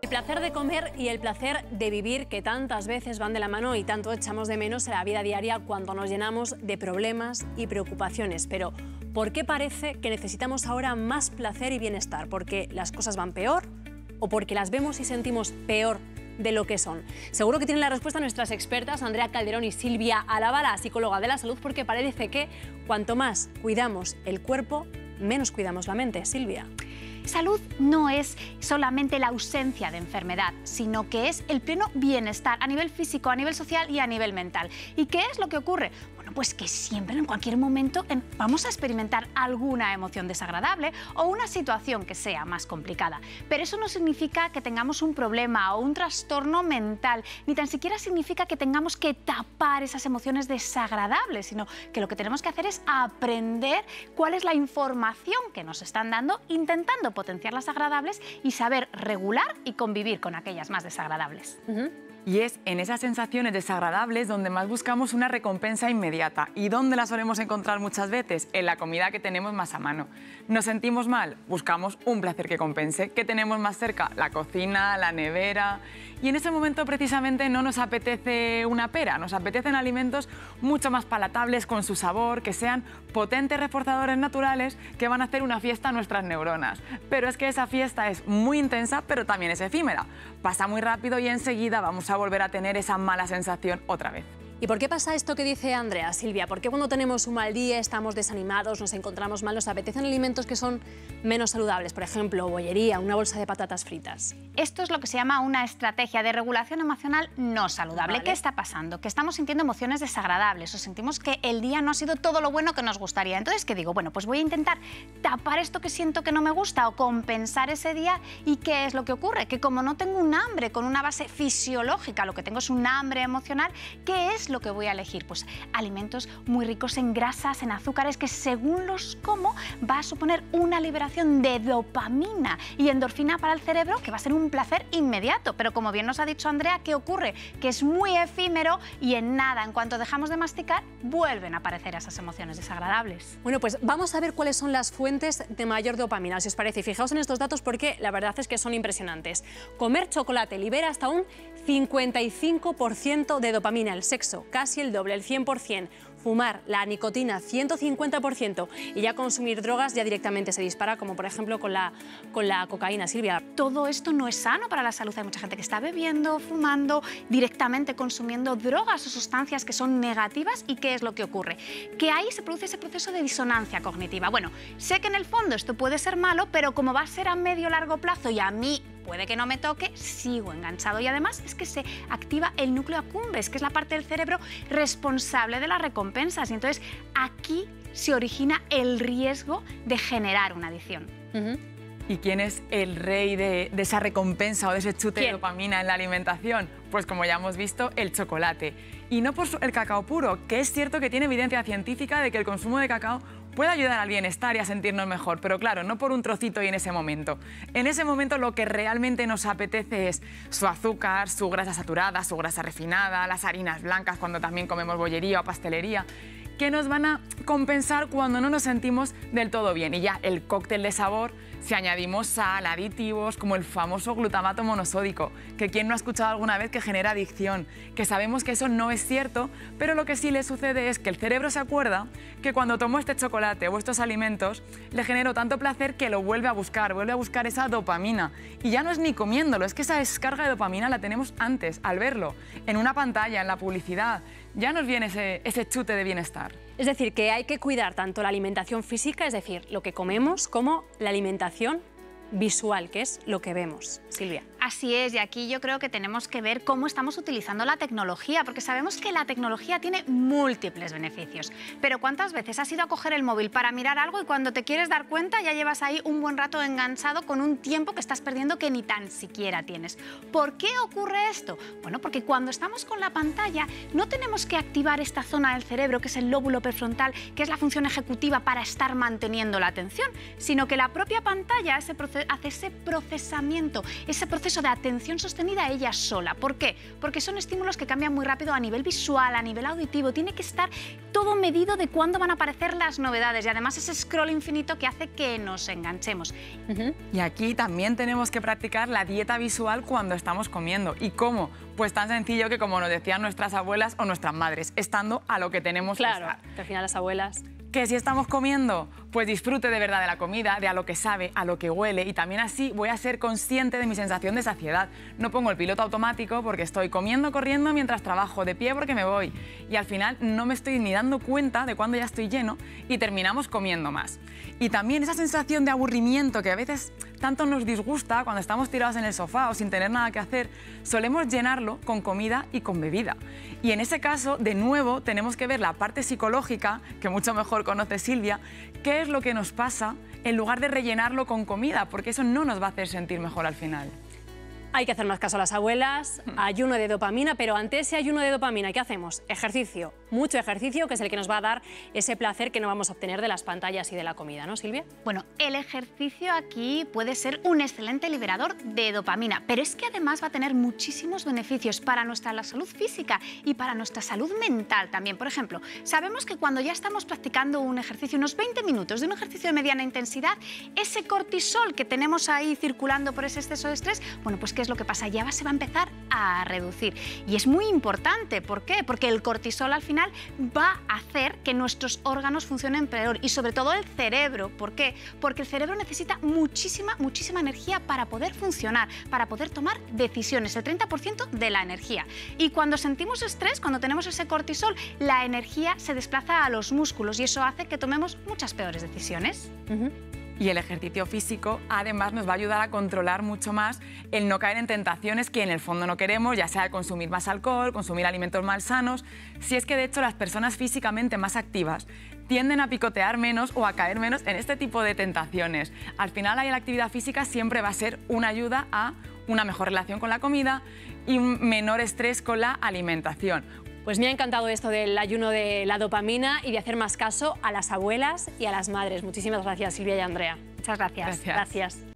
El placer de comer y el placer de vivir, que tantas veces van de la mano y tanto echamos de menos en la vida diaria cuando nos llenamos de problemas y preocupaciones. Pero, ¿por qué parece que necesitamos ahora más placer y bienestar? ¿Porque las cosas van peor o porque las vemos y sentimos peor de lo que son? Seguro que tienen la respuesta nuestras expertas Andrea Calderón y Silvia Alaba, psicóloga de la salud, porque parece que cuanto más cuidamos el cuerpo, menos cuidamos la mente. Silvia. Salud no es solamente la ausencia de enfermedad, sino que es el pleno bienestar a nivel físico, a nivel social y a nivel mental. ¿Y qué es lo que ocurre? Bueno, pues que siempre, en cualquier momento, vamos a experimentar alguna emoción desagradable o una situación que sea más complicada. Pero eso no significa que tengamos un problema o un trastorno mental, ni tan siquiera significa que tengamos que tapar esas emociones desagradables, sino que lo que tenemos que hacer es aprender cuál es la información que nos están dando, intentando potenciar las agradables y saber regular y convivir con aquellas más desagradables. Y es en esas sensaciones desagradables donde más buscamos una recompensa inmediata. ¿Y dónde la solemos encontrar muchas veces? En la comida que tenemos más a mano. ¿Nos sentimos mal? Buscamos un placer que compense. ¿Qué tenemos más cerca? La cocina, la nevera. Y en ese momento precisamente no nos apetece una pera, nos apetecen alimentos mucho más palatables con su sabor, que sean potentes reforzadores naturales que van a hacer una fiesta a nuestras neuronas. Pero es que esa fiesta es muy intensa, pero también es efímera. Pasa muy rápido y enseguida vamos a volver a tener esa mala sensación otra vez. ¿Y por qué pasa esto que dice Andrea, Silvia? ¿Por qué cuando tenemos un mal día, estamos desanimados, nos encontramos mal, nos apetecen alimentos que son menos saludables? Por ejemplo, bollería, una bolsa de patatas fritas. Esto es lo que se llama una estrategia de regulación emocional no saludable. Vale. ¿Qué está pasando? Que estamos sintiendo emociones desagradables o sentimos que el día no ha sido todo lo bueno que nos gustaría. Entonces, ¿qué digo? Bueno, pues voy a intentar tapar esto que siento que no me gusta o compensar ese día. ¿Y qué es lo que ocurre? Que como no tengo un hambre con una base fisiológica, lo que tengo es un hambre emocional, ¿qué es lo que voy a elegir? Pues alimentos muy ricos en grasas, en azúcares, que según los como va a suponer una liberación de dopamina y endorfina para el cerebro, que va a ser un placer inmediato. Pero como bien nos ha dicho Andrea, ¿qué ocurre? Que es muy efímero y en nada, en cuanto dejamos de masticar, vuelven a aparecer esas emociones desagradables. Bueno, pues vamos a ver cuáles son las fuentes de mayor dopamina, si os parece. Y fijaos en estos datos porque la verdad es que son impresionantes. Comer chocolate libera hasta un 55% de dopamina, el sexo casi el doble, el 100%. Fumar, la nicotina, 150%. Y ya consumir drogas ya directamente se dispara, como por ejemplo con la cocaína. Silvia. Todo esto no es sano para la salud. Hay mucha gente que está bebiendo, fumando, directamente consumiendo drogas o sustancias que son negativas. ¿Y qué es lo que ocurre? Que ahí se produce ese proceso de disonancia cognitiva. Bueno, sé que en el fondo esto puede ser malo, pero como va a ser a medio o largo plazo y a mí puede que no me toque, sigo enganchado. Y además es que se activa el núcleo accumbens, que es la parte del cerebro responsable de las recompensas. Y entonces aquí se origina el riesgo de generar una adicción. ¿Y quién es el rey de esa recompensa o de ese chute de dopamina en la alimentación? Pues como ya hemos visto, el chocolate. Y no por el cacao puro, que es cierto que tiene evidencia científica de que el consumo de cacao puede ayudar al bienestar y a sentirnos mejor, pero claro, no por un trocito y en ese momento. En ese momento lo que realmente nos apetece es su azúcar, su grasa saturada, su grasa refinada, las harinas blancas cuando también comemos bollería o pastelería, que nos van a compensar cuando no nos sentimos del todo bien. Y ya el cóctel de sabor, si añadimos sal, aditivos, como el famoso glutamato monosódico, que quién no ha escuchado alguna vez que genera adicción, que sabemos que eso no es cierto, pero lo que sí le sucede es que el cerebro se acuerda que cuando tomo este chocolate o estos alimentos, le genero tanto placer que lo vuelve a buscar esa dopamina. Y ya no es ni comiéndolo, es que esa descarga de dopamina la tenemos antes, al verlo, en una pantalla, en la publicidad. Ya nos viene ese chute de bienestar. Es decir, que hay que cuidar tanto la alimentación física, es decir, lo que comemos, como la alimentación visual, que es lo que vemos. Silvia. Así es, y aquí yo creo que tenemos que ver cómo estamos utilizando la tecnología, porque sabemos que la tecnología tiene múltiples beneficios. Pero ¿cuántas veces has ido a coger el móvil para mirar algo y cuando te quieres dar cuenta ya llevas ahí un buen rato enganchado con un tiempo que estás perdiendo que ni tan siquiera tienes? ¿Por qué ocurre esto? Bueno, porque cuando estamos con la pantalla no tenemos que activar esta zona del cerebro, que es el lóbulo prefrontal, que es la función ejecutiva para estar manteniendo la atención, sino que la propia pantalla, ese proceso hace ese procesamiento, ese proceso de atención sostenida ella sola. ¿Por qué? Porque son estímulos que cambian muy rápido a nivel visual, a nivel auditivo. Tiene que estar todo medido de cuándo van a aparecer las novedades y además ese scroll infinito que hace que nos enganchemos. Y aquí también tenemos que practicar la dieta visual cuando estamos comiendo. ¿Y cómo? Pues tan sencillo que, como nos decían nuestras abuelas o nuestras madres, estando a lo que tenemos que estar. Claro, que al final las abuelas... Que si estamos comiendo, pues disfrute de verdad de la comida, de a lo que sabe, a lo que huele, y también así voy a ser consciente de mi sensación de saciedad. No pongo el piloto automático porque estoy comiendo, corriendo mientras trabajo, de pie porque me voy, y al final no me estoy ni dando cuenta de cuando ya estoy lleno y terminamos comiendo más. Y también esa sensación de aburrimiento que a veces tanto nos disgusta cuando estamos tirados en el sofá o sin tener nada que hacer, solemos llenarlo con comida y con bebida. Y en ese caso, de nuevo, tenemos que ver la parte psicológica, que mucho mejor conoce Silvia, qué es lo que nos pasa en lugar de rellenarlo con comida, porque eso no nos va a hacer sentir mejor al final. Hay que hacer más caso a las abuelas, ayuno de dopamina, pero ante ese ayuno de dopamina, ¿qué hacemos? Ejercicio, mucho ejercicio, que es el que nos va a dar ese placer que no vamos a obtener de las pantallas y de la comida, ¿no, Silvia? Bueno, el ejercicio aquí puede ser un excelente liberador de dopamina, pero es que además va a tener muchísimos beneficios para nuestra salud física y para nuestra salud mental también. Por ejemplo, sabemos que cuando ya estamos practicando un ejercicio, unos 20 minutos de un ejercicio de mediana intensidad, ese cortisol que tenemos ahí circulando por ese exceso de estrés, bueno, pues ¿qué es lo que pasa? Ya se va a empezar a reducir. Y es muy importante. ¿Por qué? Porque el cortisol al final va a hacer que nuestros órganos funcionen peor y sobre todo el cerebro. ¿Por qué? Porque el cerebro necesita muchísima energía para poder funcionar, para poder tomar decisiones, el 30% de la energía. Y cuando sentimos estrés, cuando tenemos ese cortisol, la energía se desplaza a los músculos y eso hace que tomemos muchas peores decisiones. Y el ejercicio físico además nos va a ayudar a controlar mucho más el no caer en tentaciones que en el fondo no queremos, ya sea consumir más alcohol, consumir alimentos malsanos. Si es que de hecho las personas físicamente más activas tienden a picotear menos o a caer menos en este tipo de tentaciones. Al final la actividad física siempre va a ser una ayuda a una mejor relación con la comida y un menor estrés con la alimentación. Pues me ha encantado esto del ayuno de la dopamina y de hacer más caso a las abuelas y a las madres. Muchísimas gracias, Silvia y Andrea. Muchas gracias. Gracias.